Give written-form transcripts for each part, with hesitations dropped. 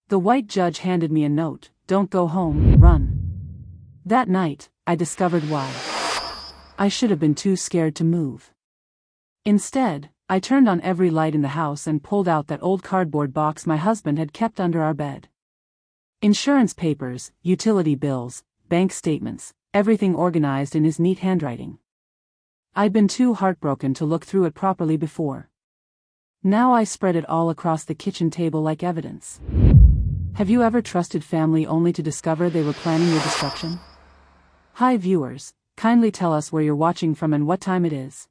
The white judge handed me a note: "Don't go home, run." That night, I discovered why. I should have been too scared to move. Instead, I turned on every light in the house and pulled out that old cardboard box my husband had kept under our bed. Insurance papers, utility bills, bank statements, everything organized in his neat handwriting. I'd been too heartbroken to look through it properly before. Now I spread it all across the kitchen table like evidence. Have you ever trusted family only to discover they were planning your destruction? Hi viewers, kindly tell us where you're watching from and what time it is.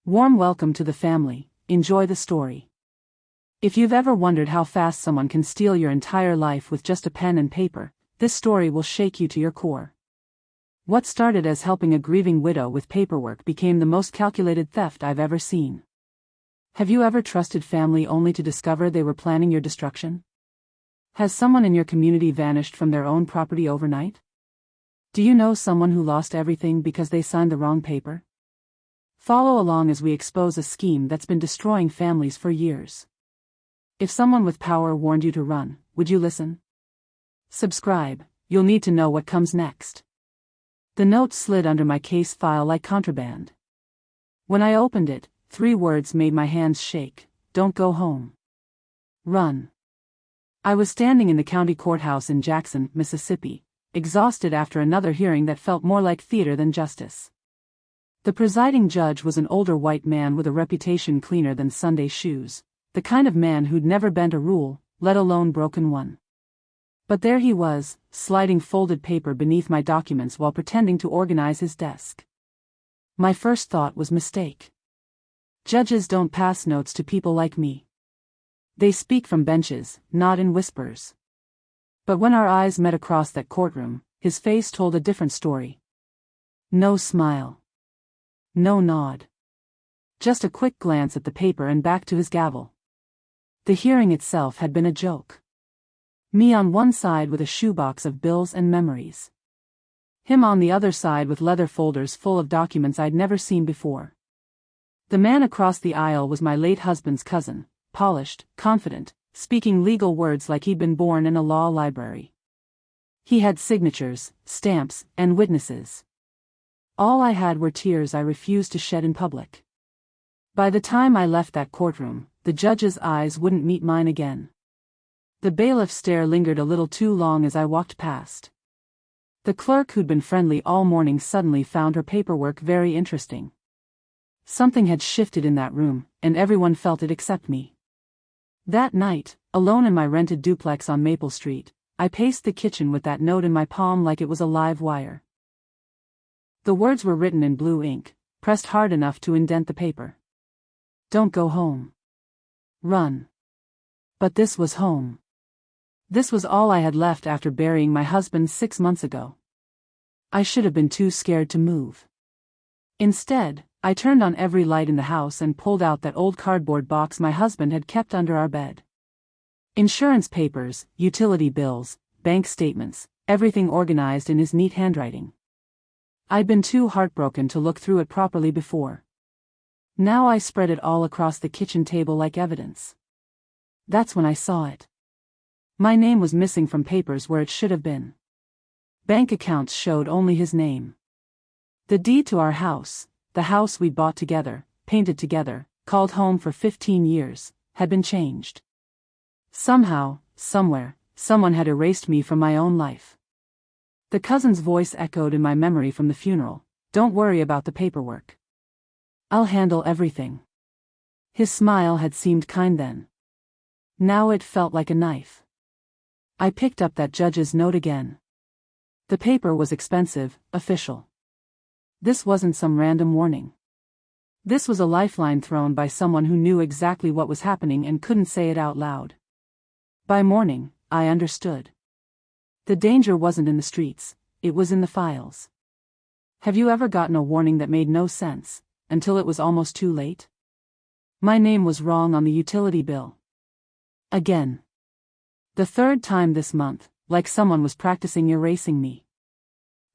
Warm welcome to the family, enjoy the story. If you've ever wondered how fast someone can steal your entire life with just a pen and paper, this story will shake you to your core. What started as helping a grieving widow with paperwork became the most calculated theft I've ever seen. Have you ever trusted family only to discover they were planning your destruction? Has someone in your community vanished from their own property overnight? Do you know someone who lost everything because they signed the wrong paper? Follow along as we expose a scheme that's been destroying families for years. If someone with power warned you to run, would you listen? Subscribe, you'll need to know what comes next. The note slid under my case file like contraband. When I opened it, 3 words made my hands shake: "Don't go home. Run." I was standing in the county courthouse in Jackson, Mississippi, exhausted after another hearing that felt more like theater than justice. The presiding judge was an older white man with a reputation cleaner than Sunday shoes, the kind of man who'd never bent a rule, let alone broken one. But there he was, sliding folded paper beneath my documents while pretending to organize his desk. My first thought was mistake. Judges don't pass notes to people like me. They speak from benches, not in whispers. But when our eyes met across that courtroom, his face told a different story. No smile. No nod. Just a quick glance at the paper and back to his gavel. The hearing itself had been a joke. Me on one side with a shoebox of bills and memories. Him on the other side with leather folders full of documents I'd never seen before. The man across the aisle was my late husband's cousin, polished, confident, speaking legal words like he'd been born in a law library. He had signatures, stamps, and witnesses. All I had were tears I refused to shed in public. By the time I left that courtroom, the judge's eyes wouldn't meet mine again. The bailiff's stare lingered a little too long as I walked past. The clerk who'd been friendly all morning suddenly found her paperwork very interesting. Something had shifted in that room, and everyone felt it except me. That night, alone in my rented duplex on Maple Street, I paced the kitchen with that note in my palm like it was a live wire. The words were written in blue ink, pressed hard enough to indent the paper. Don't go home. Run. But this was home. This was all I had left after burying my husband 6 months ago. I should have been too scared to move. Instead, I turned on every light in the house and pulled out that old cardboard box my husband had kept under our bed. Insurance papers, utility bills, bank statements, everything organized in his neat handwriting. I'd been too heartbroken to look through it properly before. Now I spread it all across the kitchen table like evidence. That's when I saw it. My name was missing from papers where it should have been. Bank accounts showed only his name. The deed to our house, the house we bought together, painted together, called home for 15 years, had been changed. Somehow, somewhere, someone had erased me from my own life. The cousin's voice echoed in my memory from the funeral: "Don't worry about the paperwork. I'll handle everything." His smile had seemed kind then. Now it felt like a knife. I picked up that judge's note again. The paper was expensive, official. This wasn't some random warning. This was a lifeline thrown by someone who knew exactly what was happening and couldn't say it out loud. By morning, I understood. The danger wasn't in the streets, it was in the files. Have you ever gotten a warning that made no sense, until it was almost too late? My name was wrong on the utility bill. Again. The 3rd time this month, like someone was practicing erasing me.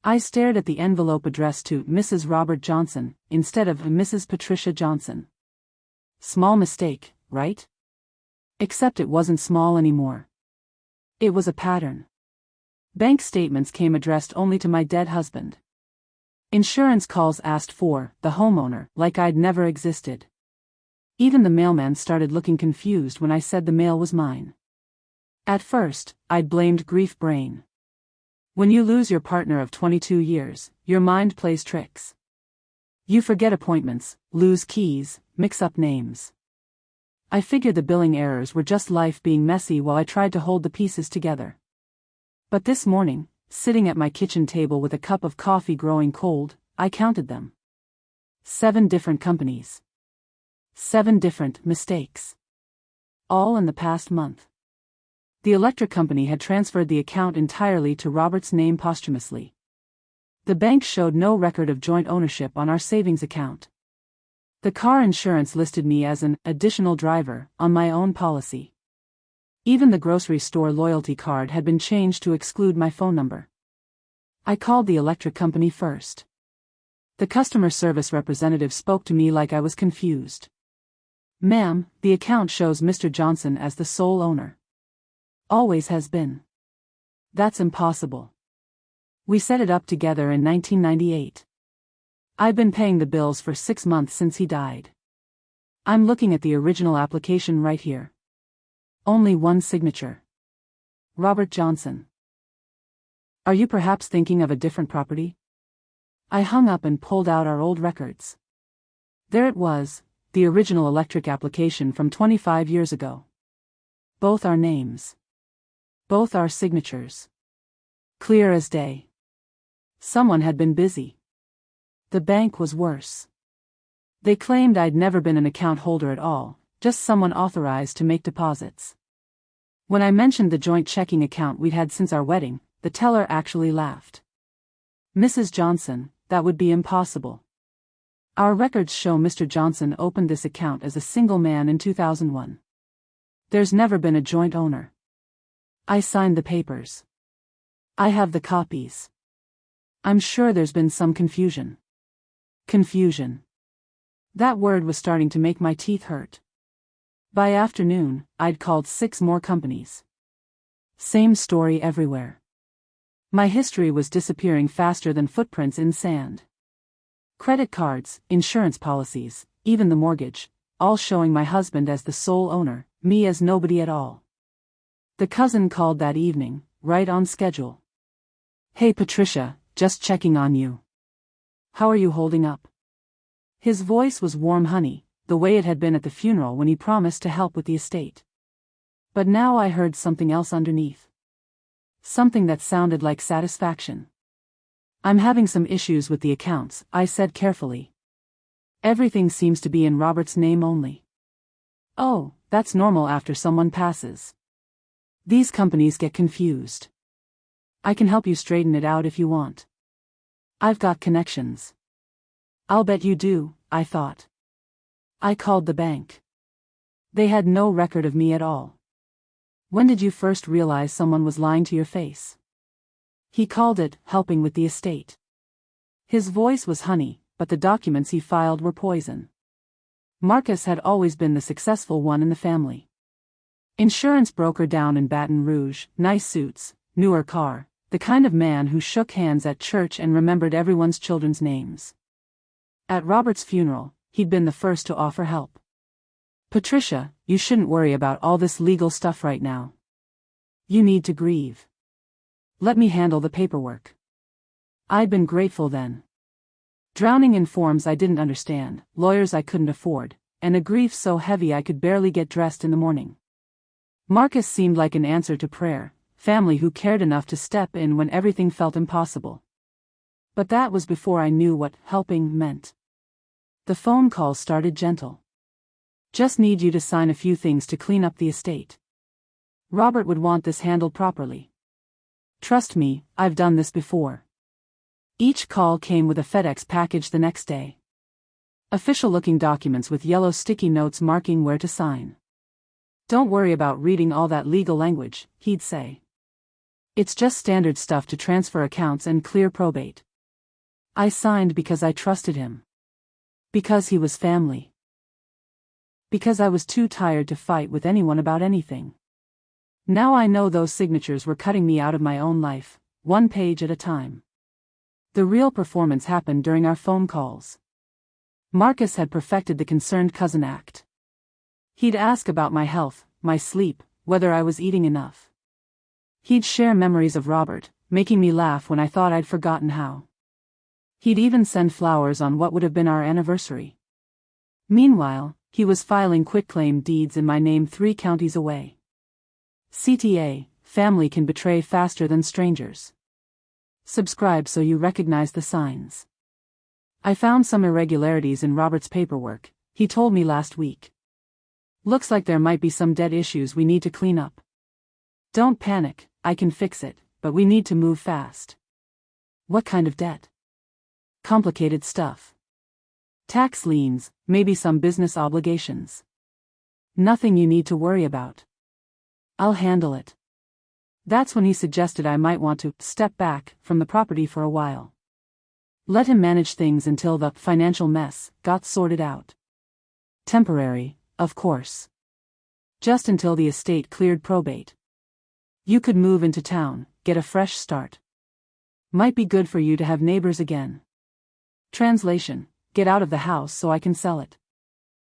I stared at the envelope addressed to Mrs. Robert Johnson, instead of Mrs. Patricia Johnson. Small mistake, right? Except it wasn't small anymore. It was a pattern. Bank statements came addressed only to my dead husband. Insurance calls asked for the homeowner, like I'd never existed. Even the mailman started looking confused when I said the mail was mine. At first, I'd blamed grief brain. When you lose your partner of 22 years, your mind plays tricks. You forget appointments, lose keys, mix up names. I figured the billing errors were just life being messy while I tried to hold the pieces together. But this morning, sitting at my kitchen table with a cup of coffee growing cold, I counted them. 7 different companies. 7 different mistakes. All in the past month. The electric company had transferred the account entirely to Robert's name posthumously. The bank showed no record of joint ownership on our savings account. The car insurance listed me as an additional driver on my own policy. Even the grocery store loyalty card had been changed to exclude my phone number. I called the electric company first. The customer service representative spoke to me like I was confused. "Ma'am, the account shows Mr. Johnson as the sole owner. Always has been." "That's impossible. We set it up together in 1998. I've been paying the bills for 6 months since he died. I'm looking at the original application right here. Only one signature. Robert Johnson. Are you perhaps thinking of a different property?" I hung up and pulled out our old records. There it was, the original electric application from 25 years ago. Both our names. Both our signatures. Clear as day. Someone had been busy. The bank was worse. They claimed I'd never been an account holder at all, just someone authorized to make deposits. When I mentioned the joint checking account we'd had since our wedding, the teller actually laughed. "Mrs. Johnson, that would be impossible. Our records show Mr. Johnson opened this account as a single man in 2001. There's never been a joint owner. I signed the papers. I have the copies. I'm sure there's been some confusion." Confusion. That word was starting to make my teeth hurt. By afternoon, I'd called 6 more companies. Same story everywhere. My history was disappearing faster than footprints in sand. Credit cards, insurance policies, even the mortgage, all showing my husband as the sole owner, me as nobody at all. The cousin called that evening, right on schedule. "Hey Patricia, just checking on you. How are you holding up?" His voice was warm honey, the way it had been at the funeral when he promised to help with the estate. But now I heard something else underneath. Something that sounded like satisfaction. "I'm having some issues with the accounts," I said carefully. "Everything seems to be in Robert's name only." "Oh, that's normal after someone passes. These companies get confused. I can help you straighten it out if you want. I've got connections." "I'll bet you do," I thought. I called the bank. They had no record of me at all. "When did you first realize someone was lying to your face?" He called it helping with the estate. His voice was honey, but the documents he filed were poison. Marcus had always been the successful one in the family. Insurance broker down in Baton Rouge, nice suits, newer car, the kind of man who shook hands at church and remembered everyone's children's names. At Robert's funeral, he'd been the first to offer help. "Patricia, you shouldn't worry about all this legal stuff right now. You need to grieve. Let me handle the paperwork." I'd been grateful then. Drowning in forms I didn't understand, lawyers I couldn't afford, and a grief so heavy I could barely get dressed in the morning. Marcus seemed like an answer to prayer, family who cared enough to step in when everything felt impossible. But that was before I knew what helping meant. The phone calls started gentle. "Just need you to sign a few things to clean up the estate. Robert would want this handled properly. Trust me, I've done this before." Each call came with a FedEx package the next day. Official-looking documents with yellow sticky notes marking where to sign. "Don't worry about reading all that legal language," he'd say. "It's just standard stuff to transfer accounts and clear probate." I signed because I trusted him. Because he was family. Because I was too tired to fight with anyone about anything. Now I know those signatures were cutting me out of my own life, one page at a time. The real performance happened during our phone calls. Marcus had perfected the concerned cousin act. He'd ask about my health, my sleep, whether I was eating enough. He'd share memories of Robert, making me laugh when I thought I'd forgotten how. He'd even send flowers on what would have been our anniversary. Meanwhile, he was filing quitclaim deeds in my name 3 counties away. CTA, family can betray faster than strangers. Subscribe so you recognize the signs. I found some irregularities in Robert's paperwork, he told me last week. Looks like there might be some debt issues we need to clean up. Don't panic, I can fix it, but we need to move fast. What kind of debt? Complicated stuff. Tax liens, maybe some business obligations. Nothing you need to worry about. I'll handle it. That's when he suggested I might want to step back from the property for a while. Let him manage things until the financial mess got sorted out. Temporary, of course. Just until the estate cleared probate. You could move into town, get a fresh start. Might be good for you to have neighbors again. Translation: get out of the house so I can sell it.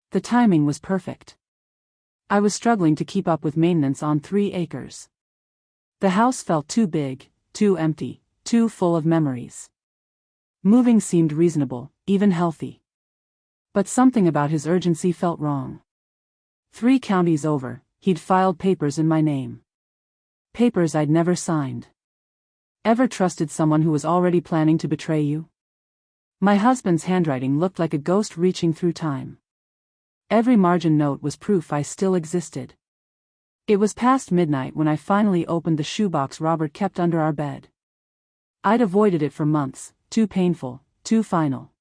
The timing was perfect. I was struggling to keep up with maintenance on 3 acres. The house felt too big, too empty, too full of memories. Moving seemed reasonable, even healthy. But something about his urgency felt wrong. 3 counties over, he'd filed papers in my name. Papers I'd never signed. Ever trusted someone who was already planning to betray you? My husband's handwriting looked like a ghost reaching through time. Every margin note was proof I still existed. It was past midnight when I finally opened the shoebox Robert kept under our bed. I'd avoided it for months, too painful, too final.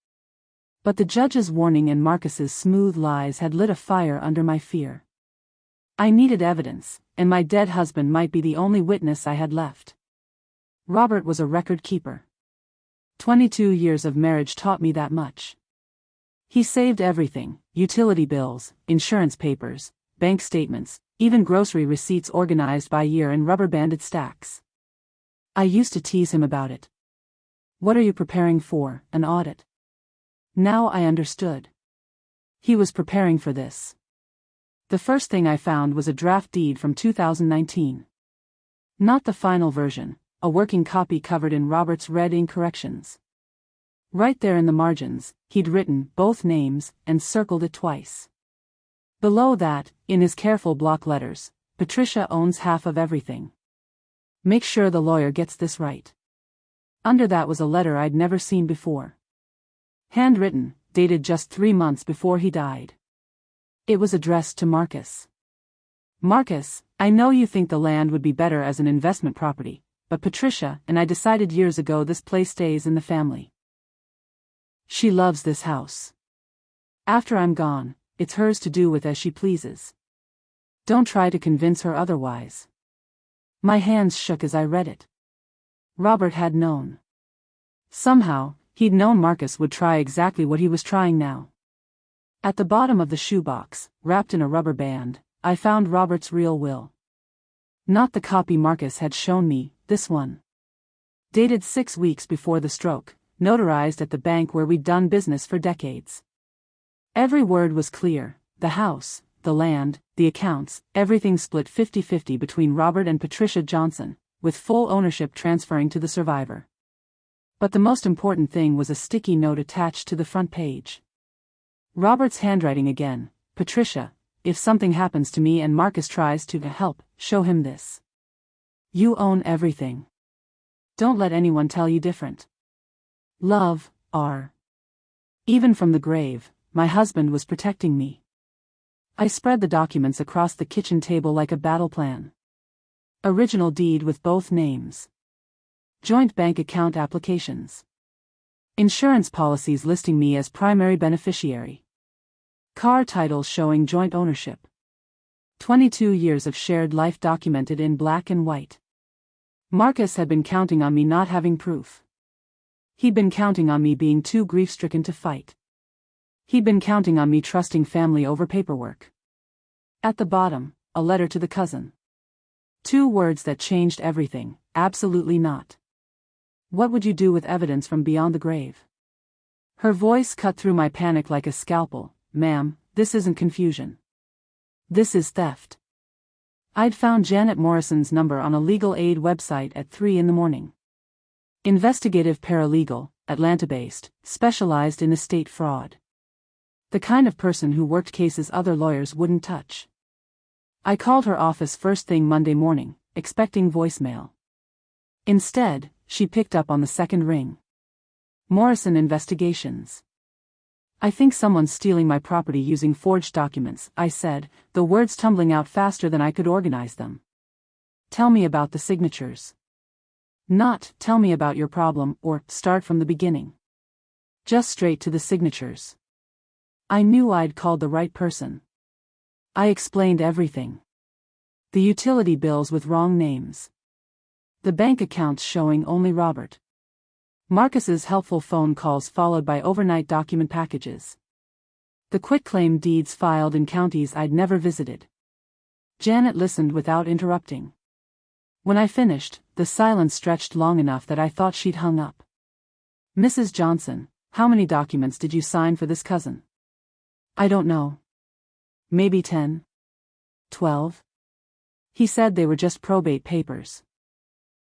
But the judge's warning and Marcus's smooth lies had lit a fire under my fear. I needed evidence, and my dead husband might be the only witness I had left. Robert was a record keeper. 22 years of marriage taught me that much. He saved everything: utility bills, insurance papers, bank statements, even grocery receipts organized by year in rubber-banded stacks. I used to tease him about it. What are you preparing for, an audit? Now I understood. He was preparing for this. The first thing I found was a draft deed from 2019. Not the final version, a working copy covered in Robert's red ink corrections. Right there in the margins, he'd written both names and circled it twice. Below that, in his careful block letters, Patricia owns half of everything. Make sure the lawyer gets this right. Under that was a letter I'd never seen before. Handwritten, dated just 3 months before he died. It was addressed to Marcus. Marcus, I know you think the land would be better as an investment property, but Patricia and I decided years ago this place stays in the family. She loves this house. After I'm gone, it's hers to do with as she pleases. Don't try to convince her otherwise. My hands shook as I read it. Robert had known. Somehow, he'd known Marcus would try exactly what he was trying now. At the bottom of the shoebox, wrapped in a rubber band, I found Robert's real will. Not the copy Marcus had shown me, this one. Dated 6 weeks before the stroke, notarized at the bank where we'd done business for decades. Every word was clear: the house, the land, the accounts, everything split 50-50 between Robert and Patricia Johnson, with full ownership transferring to the survivor. But the most important thing was a sticky note attached to the front page. Robert's handwriting again: Patricia, if something happens to me and Marcus tries to help, show him this. You own everything. Don't let anyone tell you different. Love, R. Even from the grave, my husband was protecting me. I spread the documents across the kitchen table like a battle plan. Original deed with both names. Joint bank account applications. Insurance policies listing me as primary beneficiary. Car titles showing joint ownership. 22 years of shared life documented in black and white. Marcus had been counting on me not having proof. He'd been counting on me being too grief-stricken to fight. He'd been counting on me trusting family over paperwork. At the bottom, a letter to the cousin. 2 words that changed everything. Absolutely not. What would you do with evidence from beyond the grave? Her voice cut through my panic like a scalpel. Ma'am, this isn't confusion. This is theft. I'd found Janet Morrison's number on a legal aid website at 3 in the morning. Investigative paralegal, Atlanta-based, specialized in estate fraud. The kind of person who worked cases other lawyers wouldn't touch. I called her office first thing Monday morning, expecting voicemail. Instead, she picked up on the second ring. Morrison Investigations. I think someone's stealing my property using forged documents, I said, the words tumbling out faster than I could organize them. Tell me about the signatures. Not, tell me about your problem, or, start from the beginning. Just straight to the signatures. I knew I'd called the right person. I explained everything. The utility bills with wrong names. The bank accounts showing only Robert. Marcus's helpful phone calls followed by overnight document packages. The quitclaim deeds filed in counties I'd never visited. Janet listened without interrupting. When I finished, the silence stretched long enough that I thought she'd hung up. Mrs. Johnson, how many documents did you sign for this cousin? I don't know. Maybe 10? 12? He said they were just probate papers.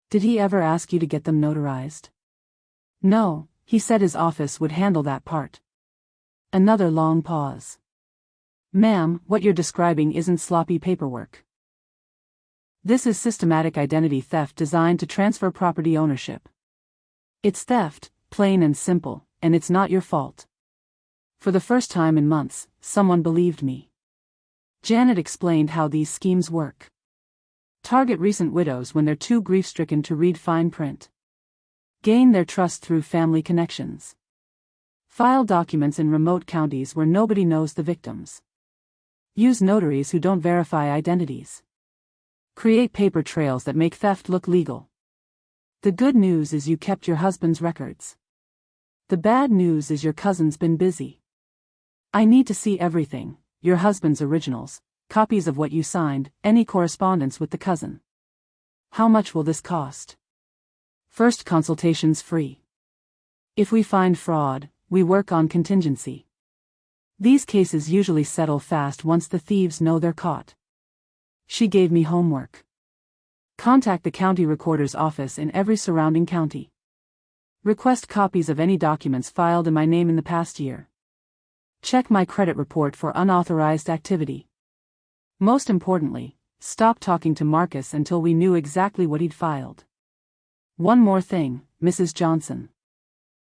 Did he ever ask you to get them notarized? No, he said his office would handle that part. Another long pause. Ma'am, what you're describing isn't sloppy paperwork. This is systematic identity theft designed to transfer property ownership. It's theft, plain and simple, and it's not your fault. For the first time in months, someone believed me. Janet explained how these schemes work. Target recent widows when they're too grief-stricken to read fine print. Gain their trust through family connections. File documents in remote counties where nobody knows the victims. Use notaries who don't verify identities. Create paper trails that make theft look legal. The good news is you kept your husband's records. The bad news is your cousin's been busy. I need to see everything, your husband's originals, copies of what you signed, any correspondence with the cousin. How much will this cost? First consultation's free. If we find fraud, we work on contingency. These cases usually settle fast once the thieves know they're caught. She gave me homework. Contact the county recorder's office in every surrounding county. Request copies of any documents filed in my name in the past year. Check my credit report for unauthorized activity. Most importantly, stop talking to Marcus until we knew exactly what he'd filed. One more thing, Mrs. Johnson.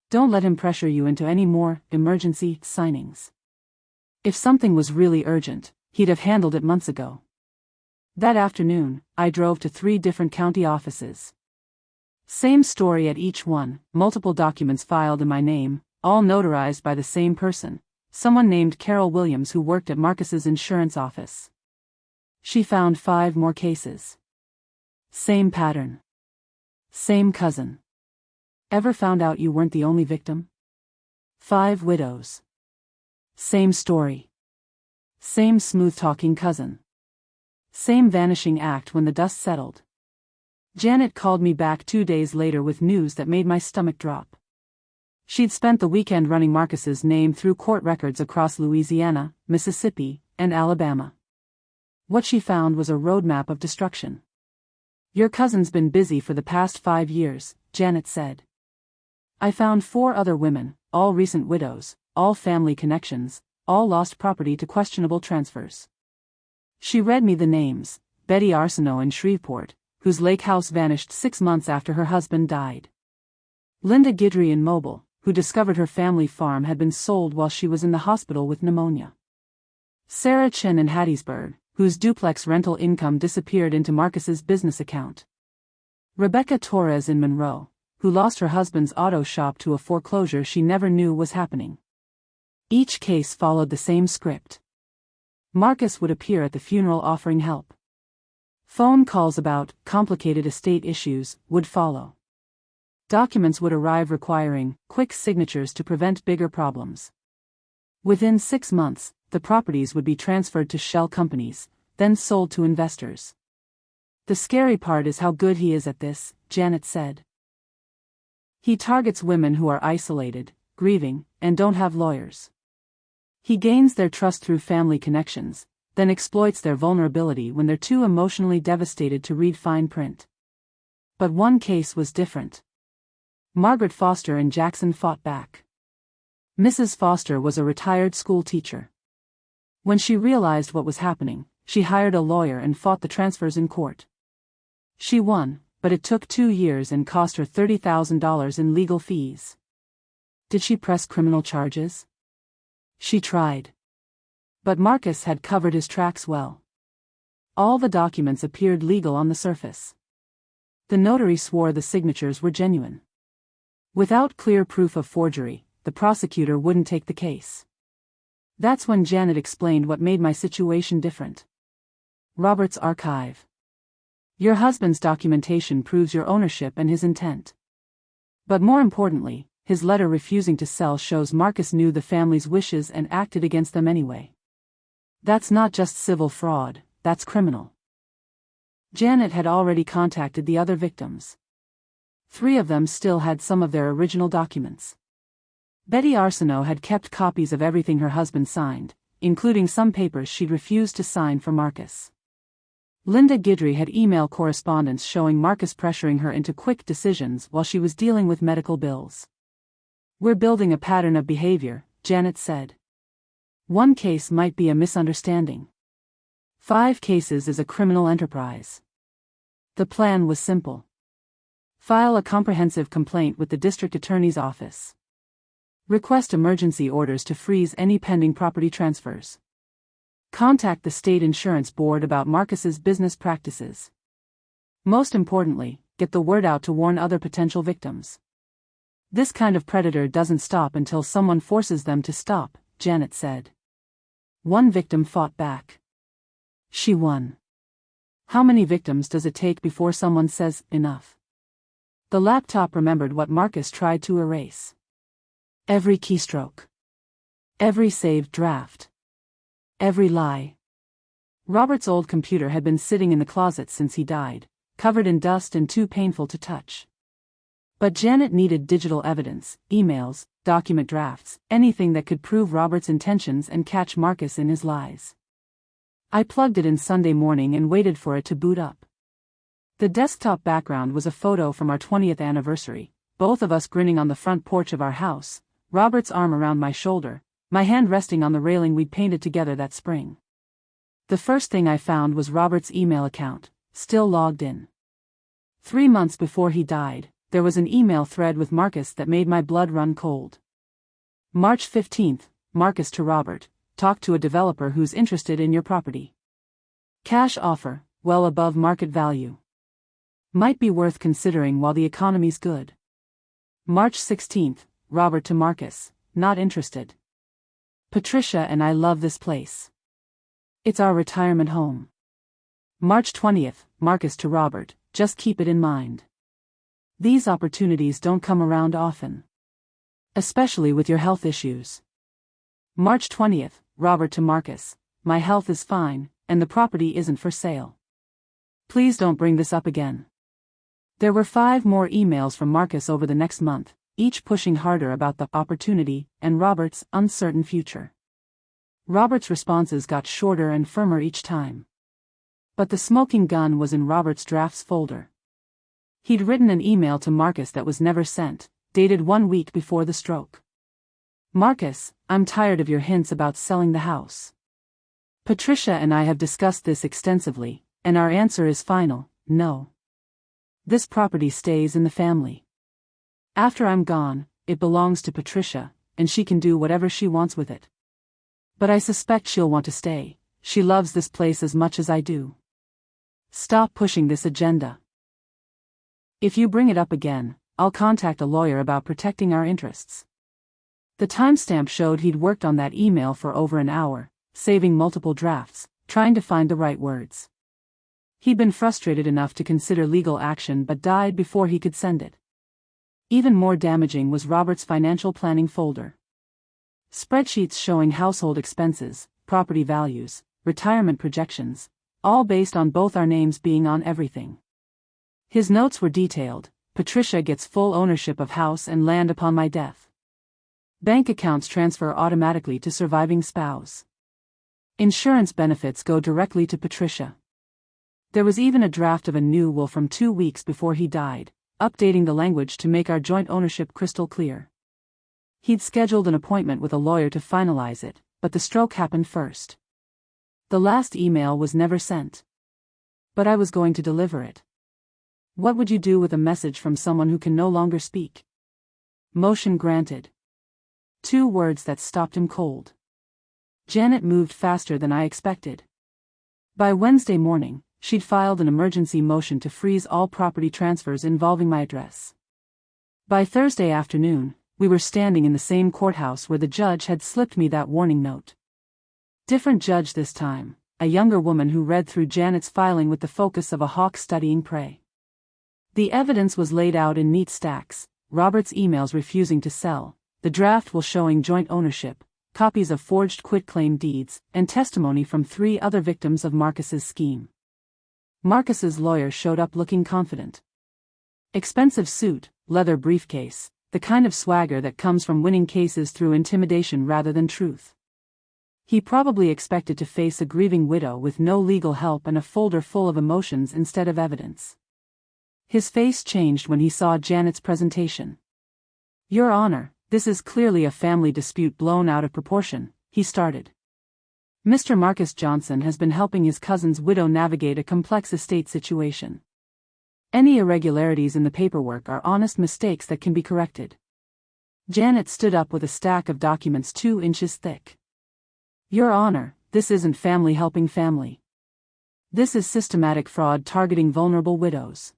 Don't let him pressure you into any more emergency signings. If something was really urgent, he'd have handled it months ago. That afternoon, I drove to 3 different county offices. Same story at each one, multiple documents filed in my name, all notarized by the same person, someone named Carol Williams who worked at Marcus's insurance office. She found 5 more cases. Same pattern. Same cousin. Ever found out you weren't the only victim? 5 widows. Same story. Same smooth-talking cousin. Same vanishing act when the dust settled. Janet called me back 2 days later with news that made my stomach drop. She'd spent the weekend running Marcus's name through court records across Louisiana, Mississippi, and Alabama. What she found was a roadmap of destruction. Your cousin's been busy for the past 5 years, Janet said. I found 4 other women, all recent widows, all family connections, all lost property to questionable transfers. She read me the names: Betty Arsenault in Shreveport, whose lake house vanished 6 months after her husband died. Linda Guidry in Mobile, who discovered her family farm had been sold while she was in the hospital with pneumonia. Sarah Chen in Hattiesburg, whose duplex rental income disappeared into Marcus's business account. Rebecca Torres in Monroe, who lost her husband's auto shop to a foreclosure she never knew was happening. Each case followed the same script. Marcus would appear at the funeral offering help. Phone calls about complicated estate issues would follow. Documents would arrive requiring quick signatures to prevent bigger problems. Within 6 months, the properties would be transferred to shell companies, then sold to investors. The scary part is how good he is at this, Janet said. He targets women who are isolated, grieving, and don't have lawyers. He gains their trust through family connections, then exploits their vulnerability when they're too emotionally devastated to read fine print. But one case was different. Margaret Foster and Jackson fought back. Mrs. Foster was a retired school teacher. When she realized what was happening, she hired a lawyer and fought the transfers in court. She won, but it took 2 years and cost her $30,000 in legal fees. Did she press criminal charges? She tried. But Marcus had covered his tracks well. All the documents appeared legal on the surface. The notary swore the signatures were genuine. Without clear proof of forgery, the prosecutor wouldn't take the case. That's when Janet explained what made my situation different. Robert's archive. Your husband's documentation proves your ownership and his intent. But more importantly, his letter refusing to sell shows Marcus knew the family's wishes and acted against them anyway. That's not just civil fraud, that's criminal. Janet had already contacted the other victims. 3 of them still had some of their original documents. Betty Arsenault had kept copies of everything her husband signed, including some papers she'd refused to sign for Marcus. Linda Guidry had email correspondence showing Marcus pressuring her into quick decisions while she was dealing with medical bills. We're building a pattern of behavior, Janet said. One case might be a misunderstanding. 5 cases is a criminal enterprise. The plan was simple. File a comprehensive complaint with the district attorney's office. Request emergency orders to freeze any pending property transfers. Contact the state insurance board about Marcus's business practices. Most importantly, get the word out to warn other potential victims. This kind of predator doesn't stop until someone forces them to stop, Janet said. One victim fought back. She won. How many victims does it take before someone says, enough? The laptop remembered what Marcus tried to erase. Every keystroke. Every saved draft. Every lie. Robert's old computer had been sitting in the closet since he died, covered in dust and too painful to touch. But Janet needed digital evidence, emails, document drafts, anything that could prove Robert's intentions and catch Marcus in his lies. I plugged it in Sunday morning and waited for it to boot up. The desktop background was a photo from our 20th anniversary, both of us grinning on the front porch of our house, Robert's arm around my shoulder, my hand resting on the railing we'd painted together that spring. The first thing I found was Robert's email account, still logged in. 3 months before he died, there was an email thread with Marcus that made my blood run cold. March 15th, Marcus to Robert, talk to a developer who's interested in your property. Cash offer, well above market value. Might be worth considering while the economy's good. March 16th, Robert to Marcus, not interested. Patricia and I love this place. It's our retirement home. March 20th, Marcus to Robert, just keep it in mind. These opportunities don't come around often. Especially with your health issues. March 20th, Robert to Marcus, my health is fine, and the property isn't for sale. Please don't bring this up again. There were 5 more emails from Marcus over the next month, each pushing harder about the opportunity and Robert's uncertain future. Robert's responses got shorter and firmer each time. But the smoking gun was in Robert's drafts folder. He'd written an email to Marcus that was never sent, dated 1 week before the stroke. Marcus, I'm tired of your hints about selling the house. Patricia and I have discussed this extensively, and our answer is final, no. This property stays in the family. After I'm gone, it belongs to Patricia, and she can do whatever she wants with it. But I suspect she'll want to stay, she loves this place as much as I do. Stop pushing this agenda. If you bring it up again, I'll contact a lawyer about protecting our interests. The timestamp showed he'd worked on that email for over an hour, saving multiple drafts, trying to find the right words. He'd been frustrated enough to consider legal action but died before he could send it. Even more damaging was Robert's financial planning folder. Spreadsheets showing household expenses, property values, retirement projections, all based on both our names being on everything. His notes were detailed. Patricia gets full ownership of house and land upon my death. Bank accounts transfer automatically to surviving spouse. Insurance benefits go directly to Patricia. There was even a draft of a new will from 2 weeks before he died, updating the language to make our joint ownership crystal clear. He'd scheduled an appointment with a lawyer to finalize it, but the stroke happened first. The last email was never sent. But I was going to deliver it. What would you do with a message from someone who can no longer speak? Motion granted. 2 words that stopped him cold. Janet moved faster than I expected. By Wednesday morning, she'd filed an emergency motion to freeze all property transfers involving my address. By Thursday afternoon, we were standing in the same courthouse where the judge had slipped me that warning note. Different judge this time, a younger woman who read through Janet's filing with the focus of a hawk studying prey. The evidence was laid out in neat stacks: Robert's emails refusing to sell, the draft will showing joint ownership, copies of forged quitclaim deeds, and testimony from 3 other victims of Marcus's scheme. Marcus's lawyer showed up looking confident. Expensive suit, leather briefcase, the kind of swagger that comes from winning cases through intimidation rather than truth. He probably expected to face a grieving widow with no legal help and a folder full of emotions instead of evidence. His face changed when he saw Janet's presentation. "Your Honor, this is clearly a family dispute blown out of proportion," he started. "Mr. Marcus Johnson has been helping his cousin's widow navigate a complex estate situation. Any irregularities in the paperwork are honest mistakes that can be corrected." Janet stood up with a stack of documents 2 inches thick. "Your Honor, this isn't family helping family. This is systematic fraud targeting vulnerable widows.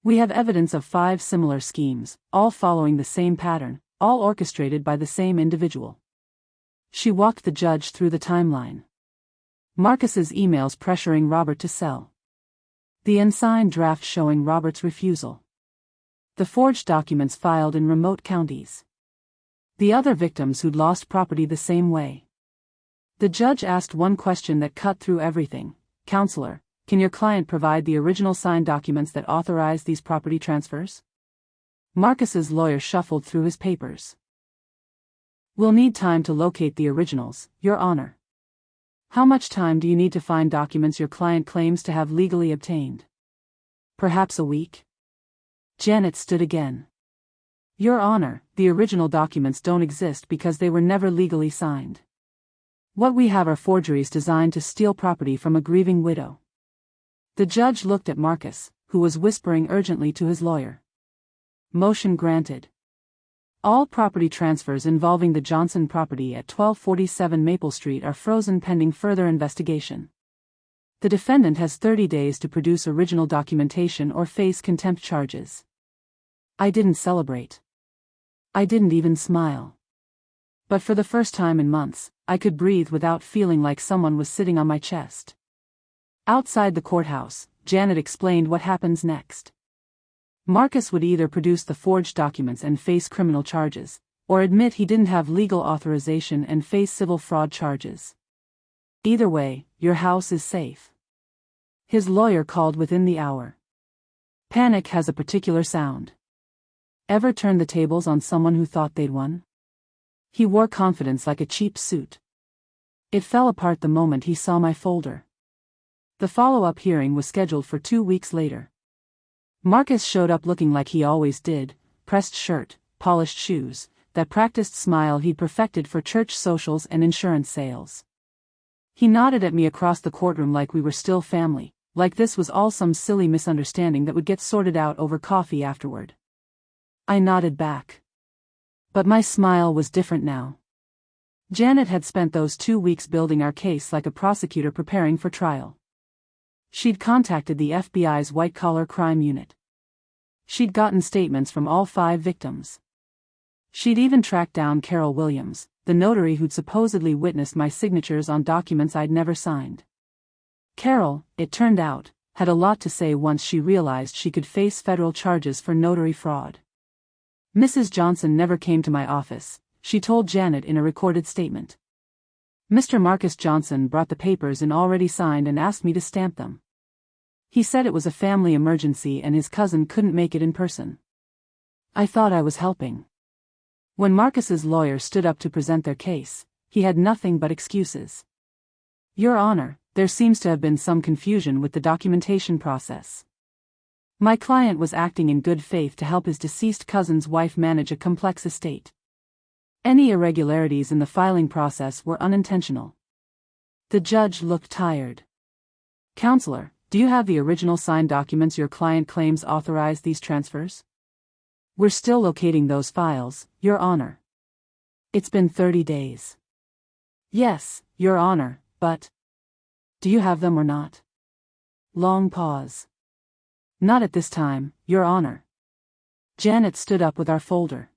We have evidence of 5 similar schemes, all following the same pattern, all orchestrated by the same individual." She walked the judge through the timeline. Marcus's emails pressuring Robert to sell. The unsigned draft showing Robert's refusal. The forged documents filed in remote counties. The other victims who'd lost property the same way. The judge asked one question that cut through everything: "Counselor, can your client provide the original signed documents that authorize these property transfers?" Marcus's lawyer shuffled through his papers. "We'll need time to locate the originals, Your Honor." "How much time do you need to find documents your client claims to have legally obtained?" "Perhaps a week." Janet stood again. "Your Honor, the original documents don't exist because they were never legally signed. What we have are forgeries designed to steal property from a grieving widow." The judge looked at Marcus, who was whispering urgently to his lawyer. Motion granted. All property transfers involving the Johnson property at 1247 Maple Street are frozen pending further investigation. The defendant has 30 days to produce original documentation or face contempt charges. I didn't celebrate. I didn't even smile. But for the first time in months, I could breathe without feeling like someone was sitting on my chest. Outside the courthouse, Janet explained what happens next. Marcus would either produce the forged documents and face criminal charges, or admit he didn't have legal authorization and face civil fraud charges. "Either way, your house is safe." His lawyer called within the hour. Panic has a particular sound. Ever turned the tables on someone who thought they'd won? He wore confidence like a cheap suit. It fell apart the moment he saw my folder. The follow-up hearing was scheduled for 2 weeks later. Marcus showed up looking like he always did: pressed shirt, polished shoes, that practiced smile he'd perfected for church socials and insurance sales. He nodded at me across the courtroom like we were still family, like this was all some silly misunderstanding that would get sorted out over coffee afterward. I nodded back. But my smile was different now. Janet had spent those 2 weeks building our case like a prosecutor preparing for trial. She'd contacted the FBI's white-collar crime unit. She'd gotten statements from all 5 victims. She'd even tracked down Carol Williams, the notary who'd supposedly witnessed my signatures on documents I'd never signed. Carol, it turned out, had a lot to say once she realized she could face federal charges for notary fraud. "Mrs. Johnson never came to my office," she told Janet in a recorded statement. Mr. Marcus Johnson brought the papers in already signed and asked me to stamp them. He said it was a family emergency and his cousin couldn't make it in person. I thought I was helping. When Marcus's lawyer stood up to present their case, he had nothing but excuses. Your Honor, there seems to have been some confusion with the documentation process. My client was acting in good faith to help his deceased cousin's wife manage a complex estate. Any irregularities in the filing process were unintentional. The judge looked tired. Counselor, do you have the original signed documents your client claims authorize these transfers? We're still locating those files, Your Honor. It's been 30 days. Yes, Your Honor, but... do you have them or not? Long pause. Not at this time, Your Honor. Janet stood up with our folder.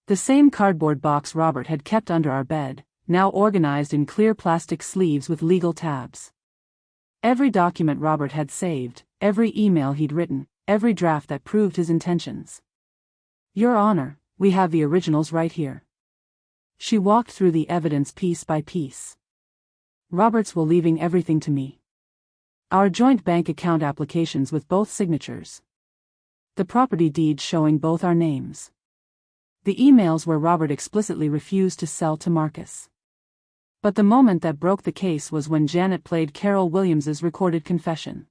The same cardboard box Robert had kept under our bed, now organized in clear plastic sleeves with legal tabs. Every document Robert had saved, every email he'd written, every draft that proved his intentions. Your Honor, we have the originals right here. She walked through the evidence piece by piece. Robert's will leaving everything to me. Our joint bank account applications with both signatures. The property deed showing both our names. The emails where Robert explicitly refused to sell to Marcus. But the moment that broke the case was when Janet played Carol Williams's recorded confession.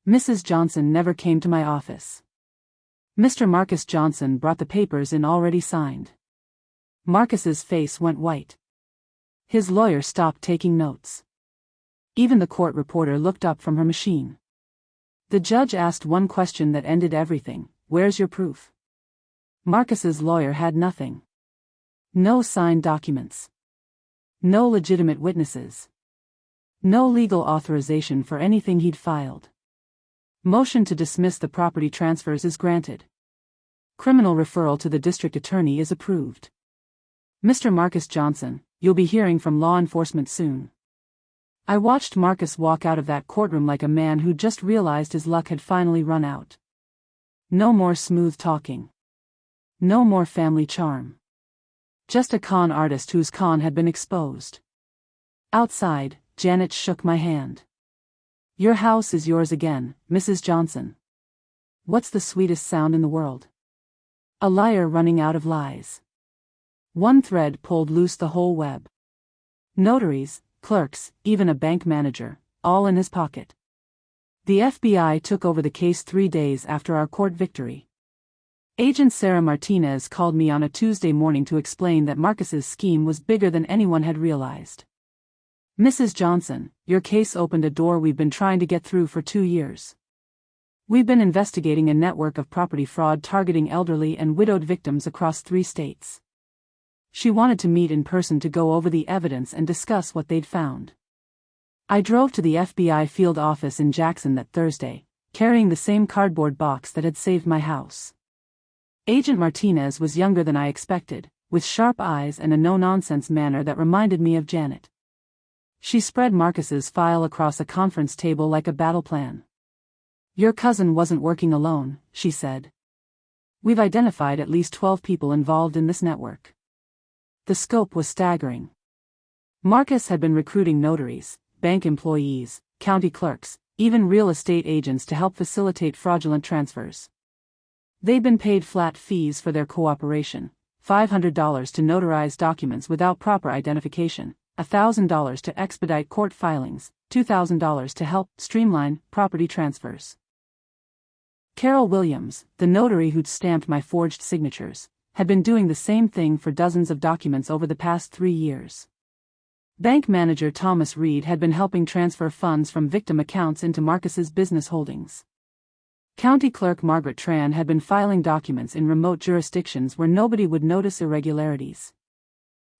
Mrs. Johnson never came to my office. Mr. Marcus Johnson brought the papers in already signed. Marcus's face went white. His lawyer stopped taking notes. Even the court reporter looked up from her machine. The judge asked one question that ended everything: where's your proof? Marcus's lawyer had nothing. No signed documents. No legitimate witnesses. No legal authorization for anything he'd filed. Motion to dismiss the property transfers is granted. Criminal referral to the district attorney is approved. Mr. Marcus Johnson, you'll be hearing from law enforcement soon. I watched Marcus walk out of that courtroom like a man who just realized his luck had finally run out. No more smooth talking. No more family charm. Just a con artist whose con had been exposed. Outside, Janet shook my hand. Your house is yours again, Mrs. Johnson. What's the sweetest sound in the world? A liar running out of lies. One thread pulled loose the whole web. Notaries, clerks, even a bank manager, all in his pocket. The FBI took over the case 3 days after our court victory. Agent Sarah Martinez called me on a Tuesday morning to explain that Marcus's scheme was bigger than anyone had realized. Mrs. Johnson, your case opened a door we've been trying to get through for 2 years. We've been investigating a network of property fraud targeting elderly and widowed victims across 3 states. She wanted to meet in person to go over the evidence and discuss what they'd found. I drove to the FBI field office in Jackson that Thursday, carrying the same cardboard box that had saved my house. Agent Martinez was younger than I expected, with sharp eyes and a no-nonsense manner that reminded me of Janet. She spread Marcus's file across a conference table like a battle plan. Your cousin wasn't working alone, she said. We've identified at least 12 people involved in this network. The scope was staggering. Marcus had been recruiting notaries, bank employees, county clerks, even real estate agents to help facilitate fraudulent transfers. They'd been paid flat fees for their cooperation, $500 to notarize documents without proper identification, $1,000 to expedite court filings, $2,000 to help streamline property transfers. Carol Williams, the notary who'd stamped my forged signatures, had been doing the same thing for dozens of documents over the past 3 years. Bank manager Thomas Reed had been helping transfer funds from victim accounts into Marcus's business holdings. County Clerk Margaret Tran had been filing documents in remote jurisdictions where nobody would notice irregularities.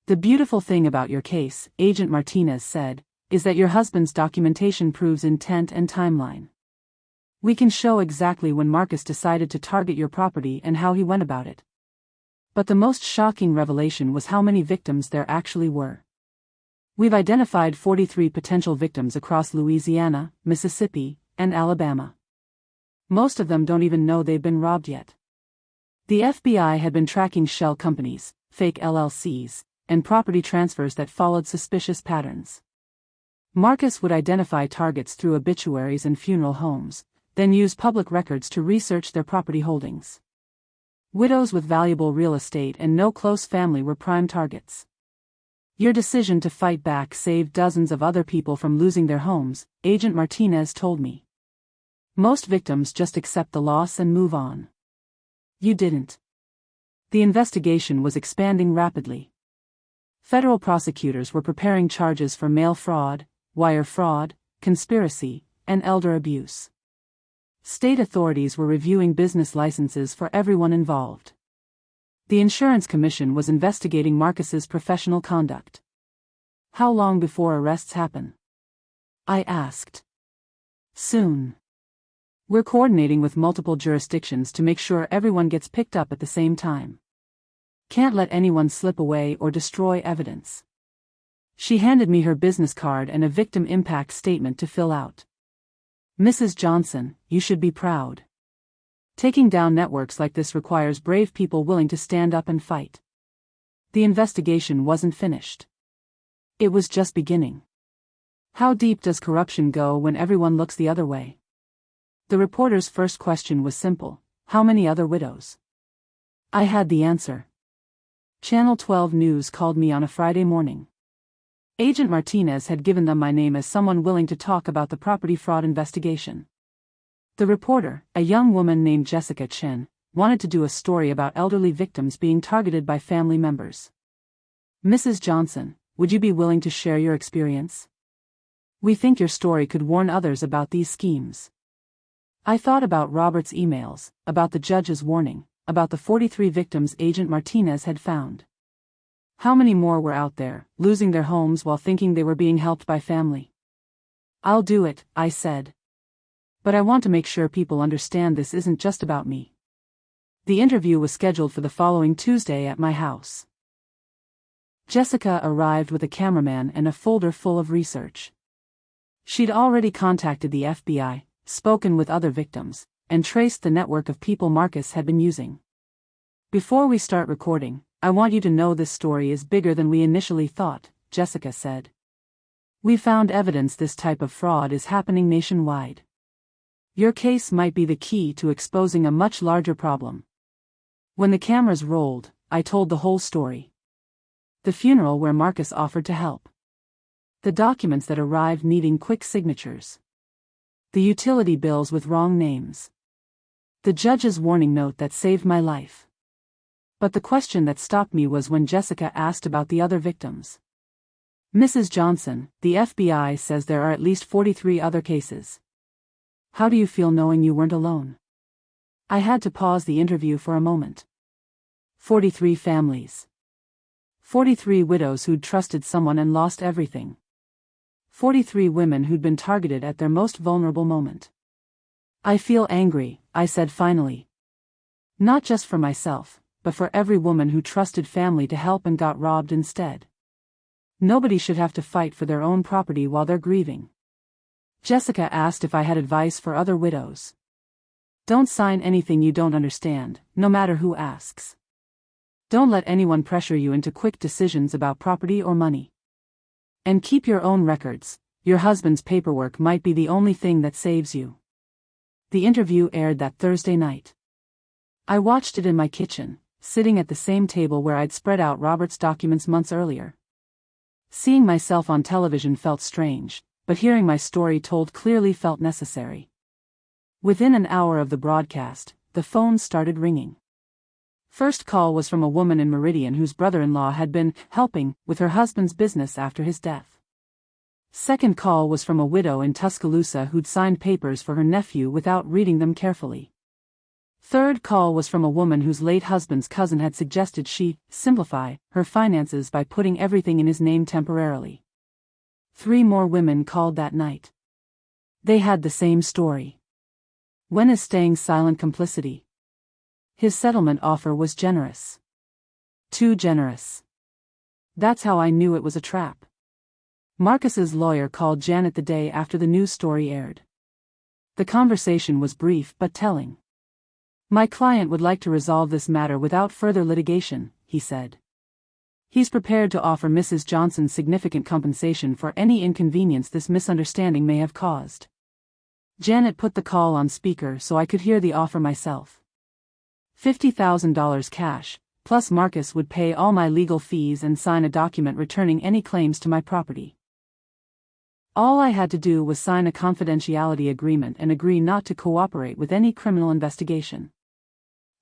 The beautiful thing about your case, Agent Martinez said, is that your husband's documentation proves intent and timeline. We can show exactly when Marcus decided to target your property and how he went about it. But the most shocking revelation was how many victims there actually were. We've identified 43 potential victims across Louisiana, Mississippi, and Alabama. Most of them don't even know they've been robbed yet. The FBI had been tracking shell companies, fake LLCs, and property transfers that followed suspicious patterns. Marcus would identify targets through obituaries and funeral homes, then use public records to research their property holdings. Widows with valuable real estate and no close family were prime targets. Your decision to fight back saved dozens of other people from losing their homes, Agent Martinez told me. Most victims just accept the loss and move on. You didn't. The investigation was expanding rapidly. Federal prosecutors were preparing charges for mail fraud, wire fraud, conspiracy, and elder abuse. State authorities were reviewing business licenses for everyone involved. The Insurance Commission was investigating Marcus's professional conduct. How long before arrests happen? I asked. Soon. We're coordinating with multiple jurisdictions to make sure everyone gets picked up at the same time. Can't let anyone slip away or destroy evidence. She handed me her business card and a victim impact statement to fill out. Mrs. Johnson, you should be proud. Taking down networks like this requires brave people willing to stand up and fight. The investigation wasn't finished. It was just beginning. How deep does corruption go when everyone looks the other way? The reporter's first question was simple: how many other widows? I had the answer. Channel 12 News called me on a Friday morning. Agent Martinez had given them my name as someone willing to talk about the property fraud investigation. The reporter, a young woman named Jessica Chen, wanted to do a story about elderly victims being targeted by family members. Mrs. Johnson, would you be willing to share your experience? We think your story could warn others about these schemes. I thought about Robert's emails, about the judge's warning, about the 43 victims Agent Martinez had found. How many more were out there, losing their homes while thinking they were being helped by family? I'll do it, I said. But I want to make sure people understand this isn't just about me. The interview was scheduled for the following Tuesday at my house. Jessica arrived with a cameraman and a folder full of research. She'd already contacted the FBI, spoken with other victims, and traced the network of people Marcus had been using. Before we start recording, I want you to know this story is bigger than we initially thought, Jessica said. We found evidence this type of fraud is happening nationwide. Your case might be the key to exposing a much larger problem. When the cameras rolled, I told the whole story. The funeral where Marcus offered to help. The documents that arrived needing quick signatures. The utility bills with wrong names. The judge's warning note that saved my life. But the question that stopped me was when Jessica asked about the other victims. Mrs. Johnson, the FBI says there are at least 43 other cases. How do you feel knowing you weren't alone? I had to pause the interview for a moment. 43 families. 43 widows who'd trusted someone and lost everything. 43 women who'd been targeted at their most vulnerable moment. I feel angry, I said finally. Not just for myself, but for every woman who trusted family to help and got robbed instead. Nobody should have to fight for their own property while they're grieving. Jessica asked if I had advice for other widows. Don't sign anything you don't understand, no matter who asks. Don't let anyone pressure you into quick decisions about property or money. And keep your own records. Your husband's paperwork might be the only thing that saves you. The interview aired that Thursday night. I watched it in my kitchen, sitting at the same table where I'd spread out Robert's documents months earlier. Seeing myself on television felt strange, but hearing my story told clearly felt necessary. Within an hour of the broadcast, the phone started ringing. First call was from a woman in Meridian whose brother-in-law had been helping with her husband's business after his death. Second call was from a widow in Tuscaloosa who'd signed papers for her nephew without reading them carefully. Third call was from a woman whose late husband's cousin had suggested she simplify her finances by putting everything in his name temporarily. 3 more women called that night. They had the same story. When is staying silent complicity? His settlement offer was generous. Too generous. That's how I knew it was a trap. Marcus's lawyer called Janet the day after the news story aired. The conversation was brief but telling. My client would like to resolve this matter without further litigation, he said. He's prepared to offer Mrs. Johnson significant compensation for any inconvenience this misunderstanding may have caused. Janet put the call on speaker so I could hear the offer myself. $50,000 cash, plus Marcus would pay all my legal fees and sign a document returning any claims to my property. All I had to do was sign a confidentiality agreement and agree not to cooperate with any criminal investigation.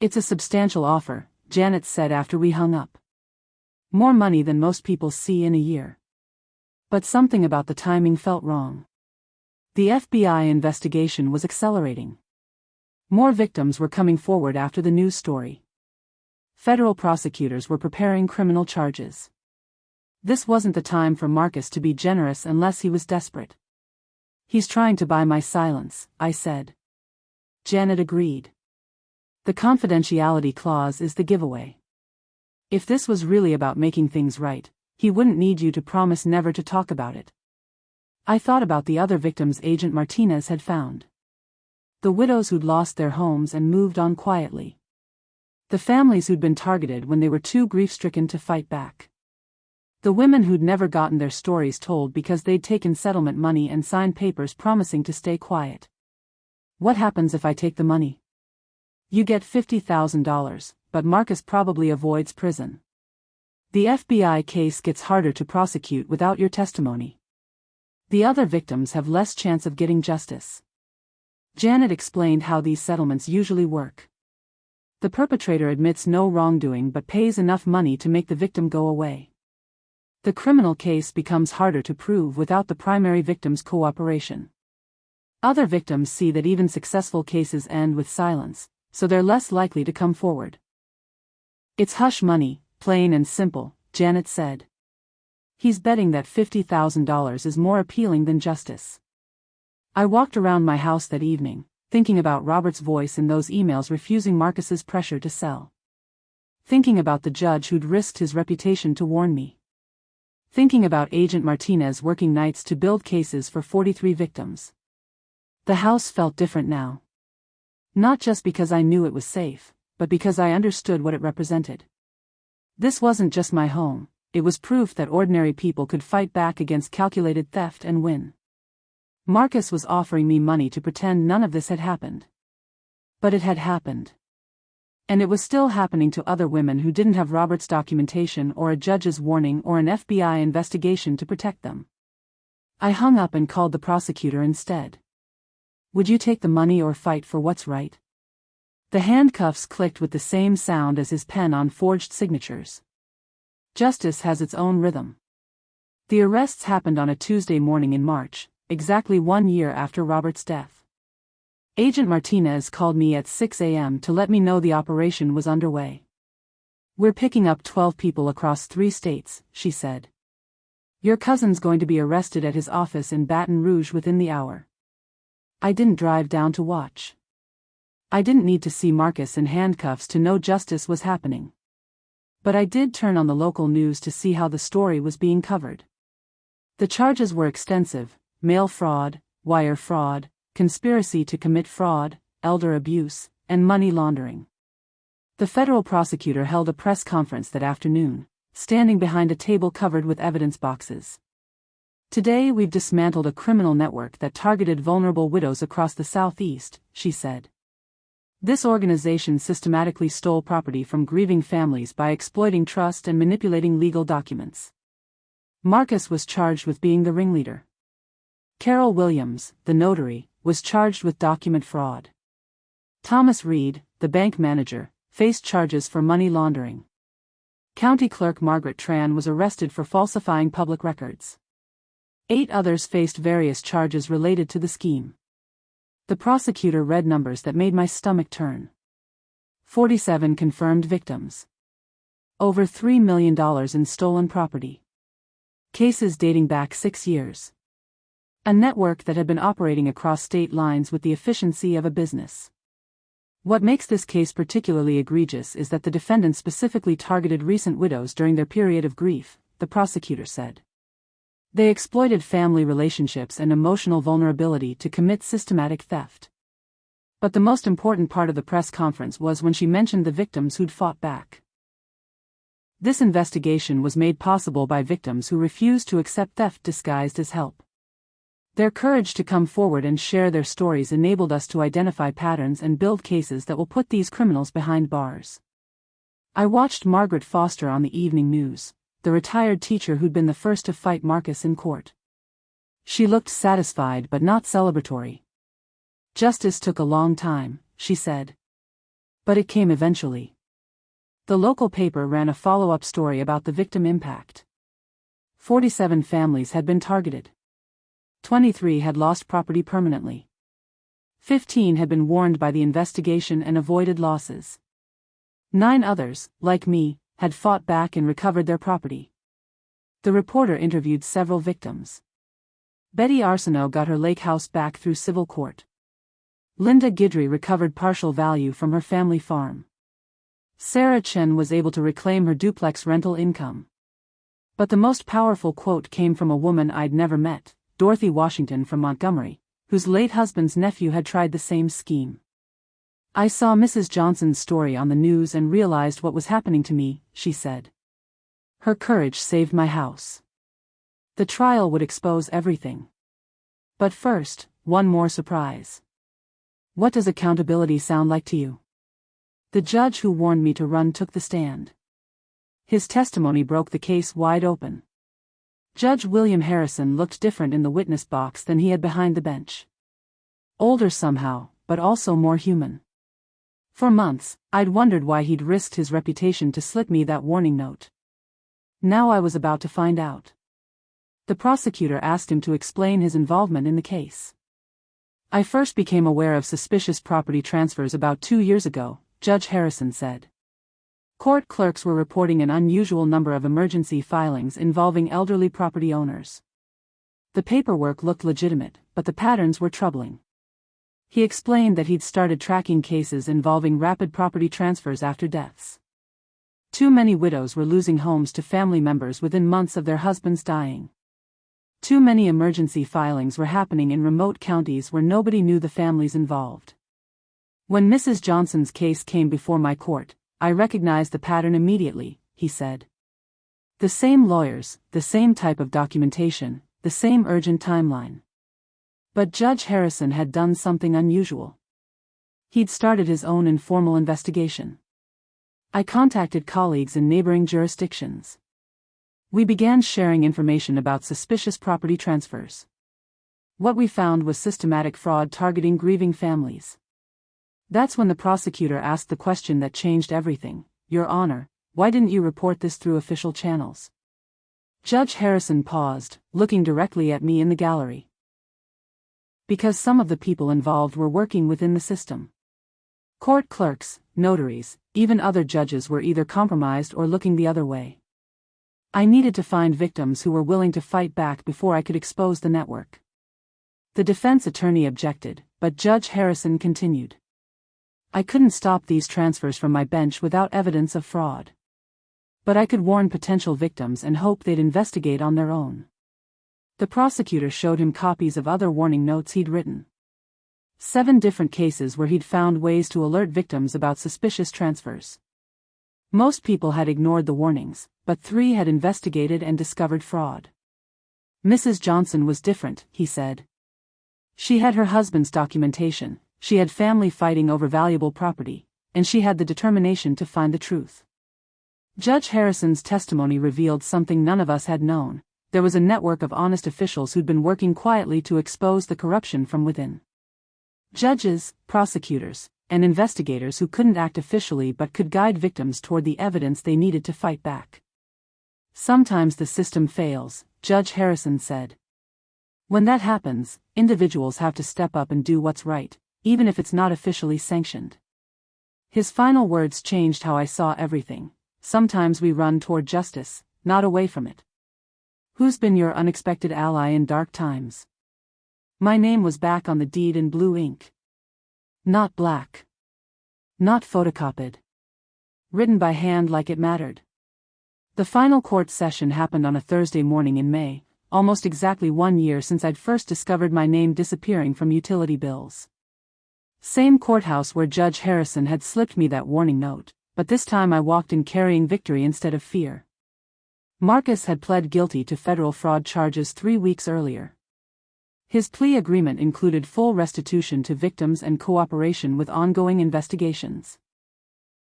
It's a substantial offer, Janet said after we hung up. More money than most people see in a year. But something about the timing felt wrong. The FBI investigation was accelerating. More victims were coming forward after the news story. Federal prosecutors were preparing criminal charges. This wasn't the time for Marcus to be generous unless he was desperate. He's trying to buy my silence, I said. Janet agreed. The confidentiality clause is the giveaway. If this was really about making things right, he wouldn't need you to promise never to talk about it. I thought about the other victims Agent Martinez had found. The widows who'd lost their homes and moved on quietly. The families who'd been targeted when they were too grief-stricken to fight back. The women who'd never gotten their stories told because they'd taken settlement money and signed papers promising to stay quiet. What happens if I take the money? You get $50,000, but Marcus probably avoids prison. The FBI case gets harder to prosecute without your testimony. The other victims have less chance of getting justice. Janet explained how these settlements usually work. The perpetrator admits no wrongdoing but pays enough money to make the victim go away. The criminal case becomes harder to prove without the primary victim's cooperation. Other victims see that even successful cases end with silence, so they're less likely to come forward. It's hush money, plain and simple, Janet said. He's betting that $50,000 is more appealing than justice. I walked around my house that evening, thinking about Robert's voice in those emails refusing Marcus's pressure to sell. Thinking about the judge who'd risked his reputation to warn me. Thinking about Agent Martinez working nights to build cases for 43 victims. The house felt different now. Not just because I knew it was safe, but because I understood what it represented. This wasn't just my home, it was proof that ordinary people could fight back against calculated theft and win. Marcus was offering me money to pretend none of this had happened. But it had happened. And it was still happening to other women who didn't have Robert's documentation or a judge's warning or an FBI investigation to protect them. I hung up and called the prosecutor instead. Would you take the money or fight for what's right? The handcuffs clicked with the same sound as his pen on forged signatures. Justice has its own rhythm. The arrests happened on a Tuesday morning in March, exactly 1 year after Robert's death. Agent Martinez called me at 6 a.m. to let me know the operation was underway. We're picking up 12 people across 3 states, she said. Your cousin's going to be arrested at his office in Baton Rouge within the hour. I didn't drive down to watch. I didn't need to see Marcus in handcuffs to know justice was happening. But I did turn on the local news to see how the story was being covered. The charges were extensive: mail fraud, wire fraud, conspiracy to commit fraud, elder abuse, and money laundering. The federal prosecutor held a press conference that afternoon, standing behind a table covered with evidence boxes. Today we've dismantled a criminal network that targeted vulnerable widows across the Southeast, she said. This organization systematically stole property from grieving families by exploiting trust and manipulating legal documents. Marcus was charged with being the ringleader. Carol Williams, the notary, was charged with document fraud. Thomas Reed, the bank manager, faced charges for money laundering. County Clerk Margaret Tran was arrested for falsifying public records. 8 others faced various charges related to the scheme. The prosecutor read numbers that made my stomach turn. 47 confirmed victims. Over $3 million in stolen property. Cases dating back 6 years. A network that had been operating across state lines with the efficiency of a business. What makes this case particularly egregious is that the defendants specifically targeted recent widows during their period of grief, the prosecutor said. They exploited family relationships and emotional vulnerability to commit systematic theft. But the most important part of the press conference was when she mentioned the victims who'd fought back. This investigation was made possible by victims who refused to accept theft disguised as help. Their courage to come forward and share their stories enabled us to identify patterns and build cases that will put these criminals behind bars. I watched Margaret Foster on the evening news, the retired teacher who'd been the first to fight Marcus in court. She looked satisfied but not celebratory. "Justice took a long time," she said. "But it came eventually." The local paper ran a follow-up story about the victim impact. 47 families had been targeted. 23 had lost property permanently. 15 had been warned by the investigation and avoided losses. 9 others, like me, had fought back and recovered their property. The reporter interviewed several victims. Betty Arsenault got her lake house back through civil court. Linda Guidry recovered partial value from her family farm. Sarah Chen was able to reclaim her duplex rental income. But the most powerful quote came from a woman I'd never met, Dorothy Washington from Montgomery, whose late husband's nephew had tried the same scheme. "I saw Mrs. Johnson's story on the news and realized what was happening to me," she said. "Her courage saved my house." The trial would expose everything. But first, one more surprise. What does accountability sound like to you? The judge who warned me to run took the stand. His testimony broke the case wide open. Judge William Harrison looked different in the witness box than he had behind the bench. Older somehow, but also more human. For months, I'd wondered why he'd risked his reputation to slip me that warning note. Now I was about to find out. The prosecutor asked him to explain his involvement in the case. "I first became aware of suspicious property transfers about 2 years ago," Judge Harrison said. Court clerks were reporting an unusual number of emergency filings involving elderly property owners. The paperwork looked legitimate, but the patterns were troubling. He explained that he'd started tracking cases involving rapid property transfers after deaths. Too many widows were losing homes to family members within months of their husbands dying. Too many emergency filings were happening in remote counties where nobody knew the families involved. "When Mrs. Johnson's case came before my court, I recognized the pattern immediately," he said. "The same lawyers, the same type of documentation, the same urgent timeline." But Judge Harrison had done something unusual. He'd started his own informal investigation. I contacted colleagues in neighboring jurisdictions. We began sharing information about suspicious property transfers. What we found was systematic fraud targeting grieving families. That's when the prosecutor asked the question that changed everything. "Your Honor, why didn't you report this through official channels?" Judge Harrison paused, looking directly at me in the gallery. "Because some of the people involved were working within the system. Court clerks, notaries, even other judges were either compromised or looking the other way. I needed to find victims who were willing to fight back before I could expose the network." The defense attorney objected, but Judge Harrison continued. "I couldn't stop these transfers from my bench without evidence of fraud. But I could warn potential victims and hope they'd investigate on their own." The prosecutor showed him copies of other warning notes he'd written. 7 different cases where he'd found ways to alert victims about suspicious transfers. Most people had ignored the warnings, but 3 had investigated and discovered fraud. "Mrs. Johnson was different," he said. "She had her husband's documentation, she had family fighting over valuable property, and she had the determination to find the truth." Judge Harrison's testimony revealed something none of us had known. There was a network of honest officials who'd been working quietly to expose the corruption from within. Judges, prosecutors, and investigators who couldn't act officially but could guide victims toward the evidence they needed to fight back. "Sometimes the system fails," Judge Harrison said. "When that happens, individuals have to step up and do what's right, even if it's not officially sanctioned." His final words changed how I saw everything. Sometimes we run toward justice, not away from it. "Who's been your unexpected ally in dark times?" My name was back on the deed in blue ink. Not black. Not photocopied. Written by hand like it mattered. The final court session happened on a Thursday morning in May, almost exactly 1 year since I'd first discovered my name disappearing from utility bills. Same courthouse where Judge Harrison had slipped me that warning note, but this time I walked in carrying victory instead of fear. Marcus had pled guilty to federal fraud charges 3 weeks earlier. His plea agreement included full restitution to victims and cooperation with ongoing investigations.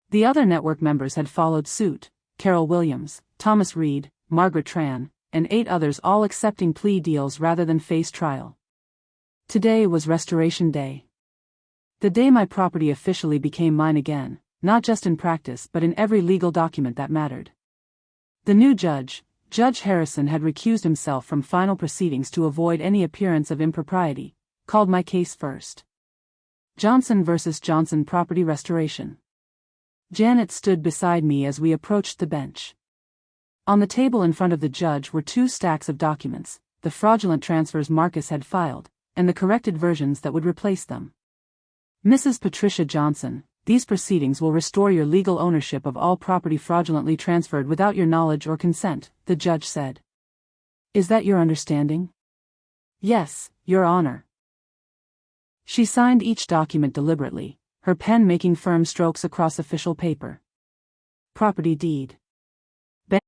The other network members had followed suit: Carol Williams, Thomas Reed, Margaret Tran, and 8 others, all accepting plea deals rather than face trial. Today was Restoration Day. The day my property officially became mine again, not just in practice but in every legal document that mattered. The new judge, Judge Harrison, had recused himself from final proceedings to avoid any appearance of impropriety, called my case first. Johnson vs. Johnson Property Restoration. Janet stood beside me as we approached the bench. On the table in front of the judge were 2 stacks of documents, the fraudulent transfers Marcus had filed, and the corrected versions that would replace them. Mrs. Patricia Johnson, these proceedings will restore your legal ownership of all property fraudulently transferred without your knowledge or consent, the judge said. Is that your understanding? Yes, Your Honor. She signed each document deliberately, her pen making firm strokes across official paper. Property deed.